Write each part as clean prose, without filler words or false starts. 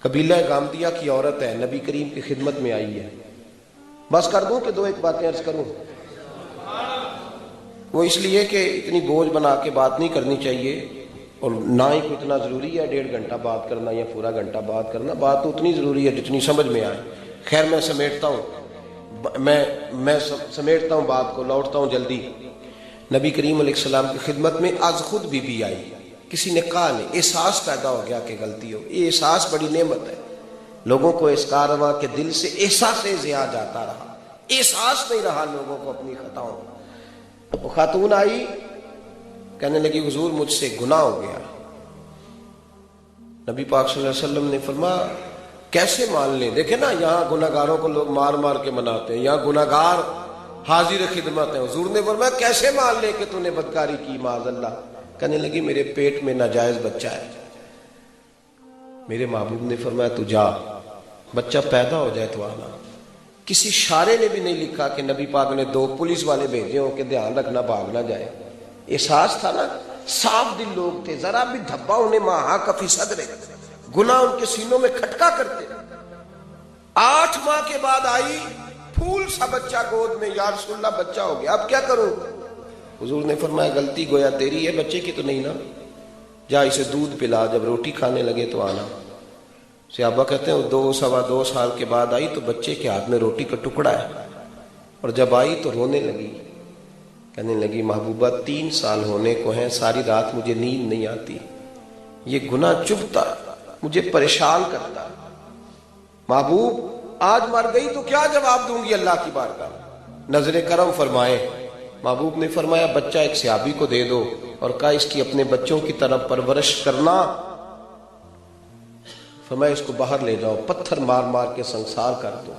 قبیلہ غامدیہ کی عورت ہے، نبی کریم کی خدمت میں آئی ہے. بس کر دوں کہ دو ایک باتیں عرض کروں؟ وہ اس لیے کہ اتنی بوجھ بنا کے بات نہیں کرنی چاہیے، اور نہ ہی کوئی اتنا ضروری ہے 1.5 گھنٹہ بات کرنا یا پورا گھنٹہ بات کرنا. بات تو اتنی ضروری ہے جتنی سمجھ میں آئے. خیر میں سمیٹتا ہوں، میں سمیٹتا ہوں بات کو، لوٹتا ہوں جلدی. نبی کریم علیہ السلام کی خدمت میں آج خود بی بی آئی. کسی نے کہا نہیں، احساس پیدا ہو گیا کہ غلطی ہو. یہ احساس بڑی نعمت ہے. لوگوں کو اس کارواں کے دل سے احساس زیاں جاتا رہا، احساس نہیں رہا لوگوں کو اپنی خطاؤں. وہ خاتون آئی، کہنے لگی حضور مجھ سے گناہ ہو گیا. نبی پاک صلی اللہ علیہ وسلم نے فرمایا کیسے مان لیں؟ دیکھیں نا، یہاں گناہ گاروں کو لوگ مار مار کے مناتے ہیں، یہاں گناہ گار حاضر خدمت ہیں. حضور نے فرمایا کیسے مان لیں کہ تو نے بدکاری کی؟ معاذ اللہ. کہنے لگی میرے پیٹ میں ناجائز بچہ ہے. میرے محبوب نے فرمایا تو جا، بچہ پیدا ہو جائے تو آنا. کسی شارع نے بھی نہیں لکھا کہ نبی پاک نے 2 پولیس والے بھیجے ہوں کہ دھیان رکھنا بھاگ نہ جائے. احساس تھا نا، صاف دل لوگ تھے، ذرا بھی دھبا انہیں ماہا کفی صدرے، گناہ ان کے سینوں میں کھٹکا کرتے. 8 ماہ کے بعد آئی، پھول سا بچہ گود میں. یا رسول اللہ بچہ ہو گیا، اب کیا کروں؟ حضور نے فرمایا غلطی گویا تیری ہے، بچے کی تو نہیں نا. جا اسے دودھ پلا، جب روٹی کھانے لگے تو آنا. صحابہ کہتے ہیں 2 سال کے بعد آئی تو بچے کے ہاتھ میں روٹی کا ٹکڑا ہے، اور جب آئی تو رونے لگی. کہنے لگی محبوبہ 3 سال ہونے کو ہیں، ساری رات مجھے نیند نہیں آتی، یہ گناہ چبھتا مجھے پریشان کرتا. محبوب آج مر گئی تو کیا جواب دوں گی اللہ کی بارگاہ میں؟ نظر کرم فرمائے. محبوب نے فرمایا بچہ ایک صحابی کو دے دو، اور کہا اس کی اپنے بچوں کی طرف پرورش کرنا. فرمایا اس کو باہر لے جاؤ، پتھر مار مار کے سنسار کر دو.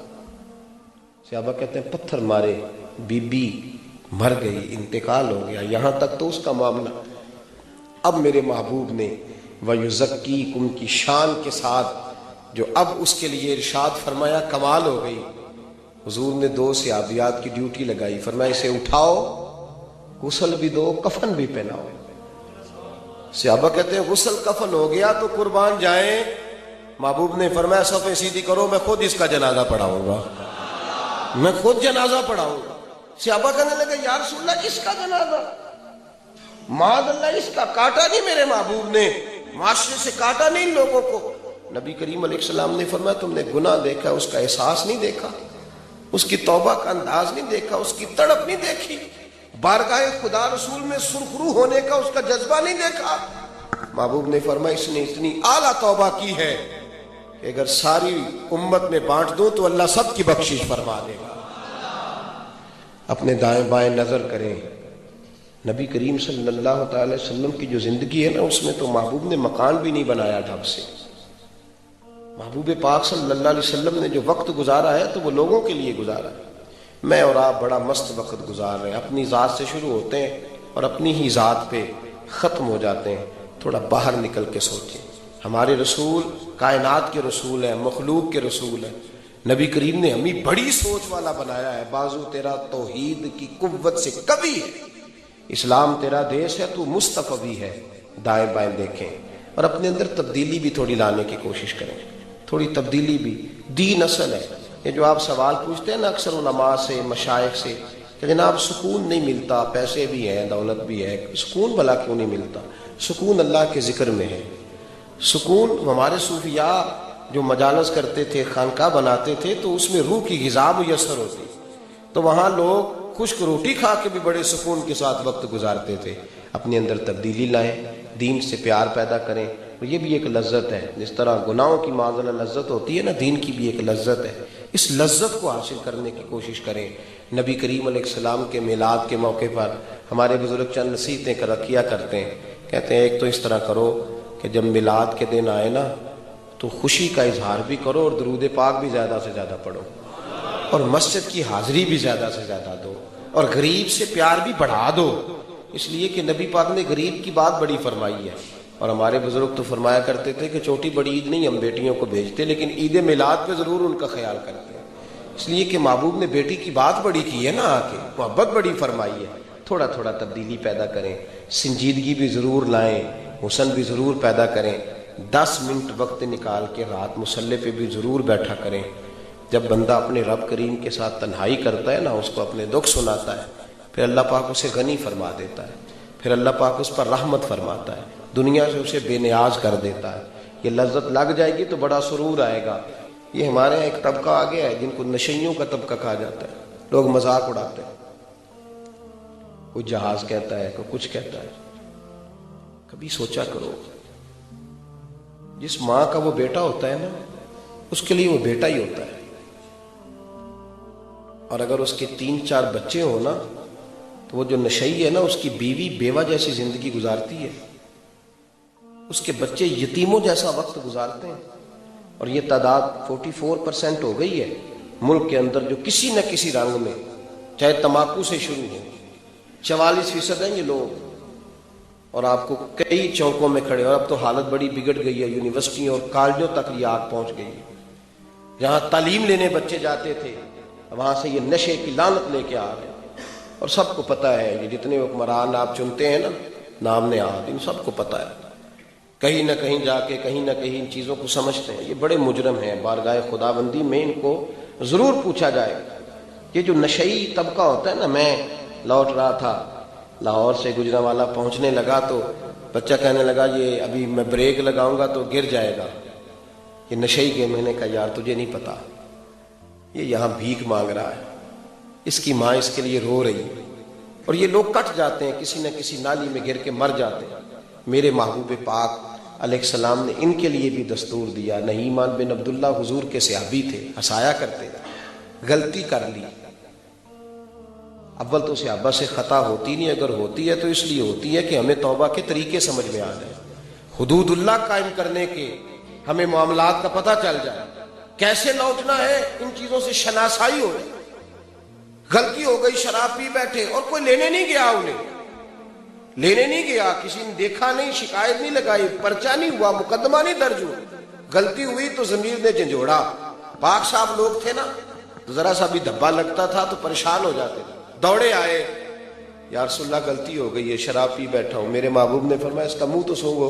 صحابہ کہتے ہیں پتھر مارے، بی بی مر گئی، انتقال ہو گیا. یہاں تک تو اس کا معاملہ. اب میرے محبوب نے وَيُزَكِّيكُمْ کی شان کے ساتھ جو اب اس کے لیے ارشاد فرمایا کمال ہو گئی. حضور نے 2 صحابیات کی ڈیوٹی لگائی. فرمایا اسے اٹھاؤ، غسل بھی دو، کفن بھی پہناؤ. صحابہ کہتے ہیں غسل کفن ہو گیا تو قربان جائیں. محبوب نے فرمایا صفیں سیدھی کرو، میں خود اس کا جنازہ پڑھاؤں گا، میں خود جنازہ پڑھاؤں گا. صحابہ کہنے لگے یا رسول اللہ اس کا جنازہ؟ معاذ اللہ، اس کا کاٹا نہیں میرے محبوب نے، معاشرے سے کاٹا نہیں ان لوگوں کو. نبی کریم علیہ السلام نے فرمایا تم نے گناہ دیکھا، اس کا احساس نہیں دیکھا، اس کی توبہ کا انداز نہیں دیکھا، اس کی تڑپ نہیں دیکھی، بارگاہ خدا رسول میں سرخرو ہونے کا اس کا جذبہ نہیں دیکھا. محبوب نے فرمایا اس نے اتنی اعلیٰ توبہ کی ہے کہ اگر ساری امت میں بانٹ دوں تو اللہ سب کی بخشش فرما دے گا. اپنے دائیں بائیں نظر کریں. نبی کریم صلی اللہ تعالی وسلم کی جو زندگی ہے نا، اس میں تو محبوب نے مکان بھی نہیں بنایا ڈھب سے. محبوب پاک صلی اللہ علیہ وسلم نے جو وقت گزارا ہے تو وہ لوگوں کے لیے گزارا ہے. میں اور آپ بڑا مست وقت گزار رہے ہیں، اپنی ذات سے شروع ہوتے ہیں اور اپنی ہی ذات پہ ختم ہو جاتے ہیں. تھوڑا باہر نکل کے سوچیں. ہمارے رسول کائنات کے رسول ہیں، مخلوق کے رسول ہیں. نبی کریم نے ہمیں بڑی سوچ والا بنایا ہے. بازو تیرا توحید کی قوت سے کبھی ہے، اسلام تیرا دیش ہے، تو مصطفی ہے. دائیں بائیں دیکھیں اور اپنے اندر تبدیلی بھی تھوڑی لانے کی کوشش کریں. تھوڑی تبدیلی بھی. دین اصل ہے. یہ جو آپ سوال پوچھتے ہیں نا اکثر علماء سے، مشائخ سے، کہ جناب سکون نہیں ملتا، پیسے بھی ہیں، دولت بھی ہے، سکون بھلا کیوں نہیں ملتا؟ سکون اللہ کے ذکر میں ہے. سکون ہمارے صوفیاء جو مجالس کرتے تھے، خانقاہ بناتے تھے، تو اس میں روح کی غذا میسر ہوتی، تو وہاں لوگ خشک روٹی کھا کے بھی بڑے سکون کے ساتھ وقت گزارتے تھے. اپنے اندر تبدیلی لائیں، دین سے پیار پیدا کریں. یہ بھی ایک لذت ہے. جس طرح گناہوں کی معذرت لذت ہوتی ہے نا، دین کی بھی ایک لذت ہے. اس لذت کو حاصل کرنے کی کوشش کریں. نبی کریم علیہ السلام کے میلاد کے موقع پر ہمارے بزرگ چند نصیحتیں کیا کرتے ہیں. کہتے ہیں ایک تو اس طرح کرو کہ جب میلاد کے دن آئے نا تو خوشی کا اظہار بھی کرو اور درود پاک بھی زیادہ سے زیادہ پڑھو، اور مسجد کی حاضری بھی زیادہ سے زیادہ دو، اور غریب سے پیار بھی بڑھا دو. اس لیے کہ نبی پاک نے غریب کی بات بڑی فرمائی ہے. اور ہمارے بزرگ تو فرمایا کرتے تھے کہ چھوٹی بڑی عید نہیں ہم بیٹیوں کو بھیجتے، لیکن عید میلاد پہ ضرور ان کا خیال کرتے ہیں. اس لیے کہ محبوب نے بیٹی کی بات بڑی کی ہے نا، آ کے محبت بڑی فرمائی ہے. تھوڑا تھوڑا تبدیلی پیدا کریں، سنجیدگی بھی ضرور لائیں، حسن بھی ضرور پیدا کریں. 10 منٹ وقت نکال کے رات مصلی پہ بھی ضرور بیٹھا کریں. جب بندہ اپنے رب کریم کے ساتھ تنہائی کرتا ہے نا، اس کو اپنے دکھ سناتا ہے، پھر اللہ پاک اسے غنی فرما دیتا ہے، پھر اللہ پاک اس پر رحمت فرماتا ہے، دنیا سے اسے بے نیاز کر دیتا ہے. یہ لذت لگ جائے گی تو بڑا سرور آئے گا. یہ ہمارے یہاں ایک طبقہ آ گیا ہے جن کو نشئیوں کا طبقہ کہا جاتا ہے. لوگ مذاق اڑاتے ہیں، کوئی جہاز کہتا ہے، کوئی کچھ کہتا ہے. کبھی سوچا کرو، جس ماں کا وہ بیٹا ہوتا ہے نا، اس کے لیے وہ بیٹا ہی ہوتا ہے. اور اگر اس کے 3-4 بچے ہوں نا، تو وہ جو نشئی ہے نا، اس کی بیوی بیوہ جیسی زندگی گزارتی ہے، اس کے بچے یتیموں جیسا وقت گزارتے ہیں. اور یہ تعداد 44% ہو گئی ہے ملک کے اندر جو کسی نہ کسی رنگ میں، چاہے تمباکو سے شروع ہو. 44% ہیں یہ لوگ، اور آپ کو کئی چوکوں میں کھڑے. اور اب تو حالت بڑی بگڑ گئی ہے، یونیورسٹیوں اور کالجوں تک یہ آگ پہنچ گئی ہے. جہاں تعلیم لینے بچے جاتے تھے، وہاں سے یہ نشے کی لعنت لے کے آ رہے ہیں. اور سب کو پتہ ہے، یہ جتنے حکمران آپ چنتے ہیں نا، نام نہاد، ان سب کو پتہ ہے. کہیں نہ کہیں جا کے کہیں نہ کہیں ان چیزوں کو سمجھتے ہیں. یہ بڑے مجرم ہیں، بارگاہ خداوندی میں ان کو ضرور پوچھا جائے. یہ جو نشئی طبقہ ہوتا ہے نا، میں لوٹ رہا تھا لاہور سے گجرانوالہ پہنچنے لگا تو بچہ کہنے لگا یہ ابھی میں بریک لگاؤں گا تو گر جائے گا، یہ نشئی کے. میں نے کہا یار تجھے نہیں پتا، یہ یہاں بھیک مانگ رہا ہے، اس کی ماں اس کے لیے رو رہی ہے، اور یہ لوگ کٹ جاتے ہیں، کسی نہ کسی نالی میں گر کے مر جاتے ہیں. میرے محبوب پاک علیہ السلام نے ان کے لیے بھی دستور دیا. نعیمان بن عبداللہ حضور کے صحابی تھے، ہنسایا کرتے تھے. غلطی کر لی، اول تو صحابہ سے خطا ہوتی نہیں، اگر ہوتی ہے تو اس لیے ہوتی ہے کہ ہمیں توبہ کے طریقے سمجھ میں آ جائے، حدود اللہ قائم کرنے کے ہمیں معاملات کا پتہ چل جائے، کیسے لوٹنا ہے، ان چیزوں سے شناسائی ہو جائے. غلطی ہو گئی، شراب پی بیٹھے، اور کوئی لینے نہیں گیا، انہیں لینے نہیں گیا، کسی نے دیکھا نہیں، شکایت نہیں لگائی، پرچہ نہیں ہوا، مقدمہ نہیں درج ہوا. غلطی ہوئی تو ضمیر نے جھنجھوڑا. پاک صاحب لوگ تھے نا، تو ذرا سا بھی دھبا لگتا تھا تو پریشان ہو جاتے تھے، دوڑے آئے، یا رسول اللہ غلطی ہو گئی ہے، شراب پی بیٹھا ہوں. میرے محبوب نے فرمایا اس کا منہ تو سونگو.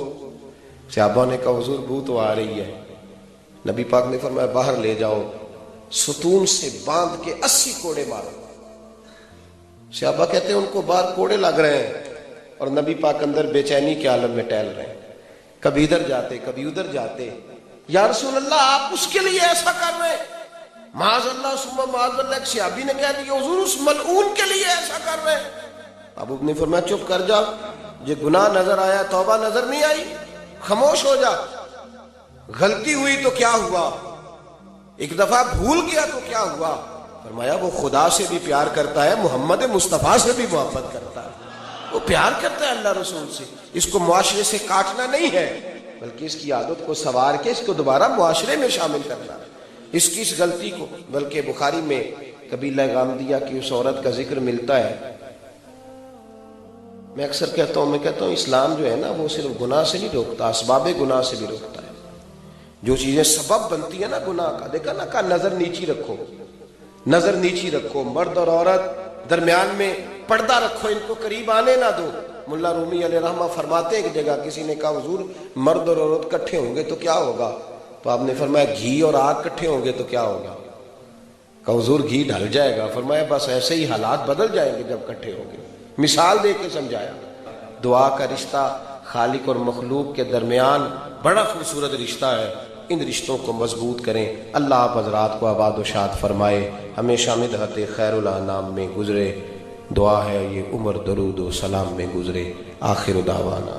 صحابہ نے کہا حضور بو تو آ رہی ہے. نبی پاک نے فرمایا باہر لے جاؤ، ستون سے باندھ کے 80 کوڑے مارو. صحابہ کہتے ہیں ان کو باہر کوڑے لگ رہے ہیں، اور نبی پاک اندر بے چینی کے عالم میں ٹہل رہے ہیں، کبھی ادھر جاتے کبھی ادھر جاتے. یا رسول اللہ آپ اس کے لیے ایسا کر رہے ہیں؟ معاذ اللہ ثم معاذ اللہ. ایک صحابی نے کہا کہ حضور اس ملعون کے لیے ایسا کر رہے ہیں. محبوب نے فرمایا چپ کر جا، یہ گناہ نظر آیا، توبہ نظر نہیں آئی، خاموش ہو جا. غلطی ہوئی تو کیا ہوا، ایک دفعہ بھول گیا تو کیا ہوا. فرمایا وہ خدا سے بھی پیار کرتا ہے، محمد مصطفیٰ سے بھی محبت کرتا ہے، وہ پیار کرتا ہے اللہ رسول سے. اس کو معاشرے سے کاٹنا نہیں ہے، بلکہ اس کی عادت کو سنوار کے اس کو دوبارہ معاشرے میں شامل کرنا، اس کی اس غلطی کو. بلکہ بخاری میں قبیلہ غامدیہ کی اس عورت کا ذکر ملتا ہے. میں اکثر کہتا ہوں اسلام جو ہے نا، وہ صرف گناہ سے نہیں روکتا، اسباب گناہ سے بھی روکتا ہے. جو چیزیں سبب بنتی ہے نا گناہ کا، دیکھا نا، کہا نظر نیچی رکھو، نظر نیچی رکھو، مرد اور عورت درمیان میں پردہ رکھو، ان کو قریب آنے نہ دو. ملا رومی علیہ رحمہ فرماتے ہیں ایک جگہ کسی نے کہا حضور مرد اور عورت کٹھے ہوں گے تو کیا ہوگا؟ تو آپ نے فرمایا گھی اور آگ کٹھے ہوں گے تو کیا ہوگا؟ کہا حضور گھی ڈھل جائے گا. فرمایا بس ایسے ہی حالات بدل جائیں گے جب کٹھے ہوں گے. مثال دے کے سمجھایا. دعا کا رشتہ خالق اور مخلوق کے درمیان بڑا خوبصورت رشتہ ہے، ان رشتوں کو مضبوط کریں. اللہ آپ حضرات کو آباد و شاد فرمائے، ہمیشہ مدحت خیر الانام میں گزرے. دعا ہے یہ عمر درود و سلام میں گزرے. آخر دعوانا